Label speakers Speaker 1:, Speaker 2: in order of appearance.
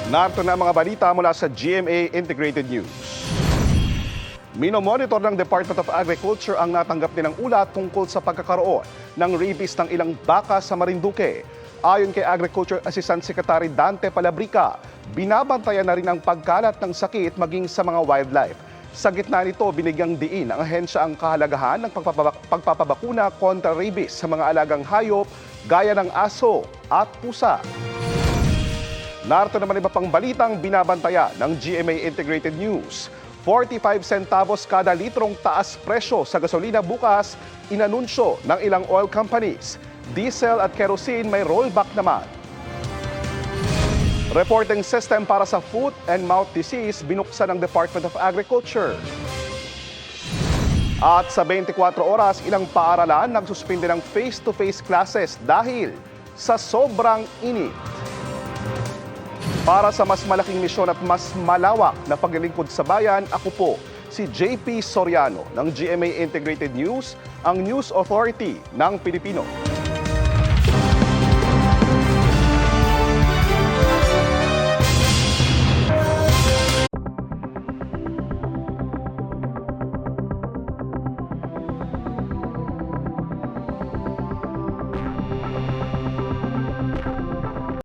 Speaker 1: Narito na ang mga balita mula sa GMA Integrated News. Minomonitor ng Department of Agriculture ang natanggap nilang ulat tungkol sa pagkakaroon ng rabies ng ilang baka sa Marinduque. Ayon kay Agriculture Assistant Secretary Dante Palabrica, binabantayan na rin ang pagkalat ng sakit maging sa mga wildlife. Sa gitna nito, binigyang diin ng ahensya ang kahalagahan ng pagpapabakuna kontra rabies sa mga alagang hayop gaya ng aso at pusa. Narito naman iba pang balitang binabantayan ng GMA Integrated News. 45 centavos kada litrong taas presyo sa gasolina bukas, inanunsyo ng ilang oil companies. Diesel at kerosene may rollback naman. Reporting system para sa foot and mouth disease binuksan ng Department of Agriculture. At sa 24 oras, ilang paaralan nagsuspinde ng face-to-face classes dahil sa sobrang init. Para sa mas malaking misyon at mas malawak na paglilingkod sa bayan, ako po si JP Soriano ng GMA Integrated News, ang News Authority ng Pilipino.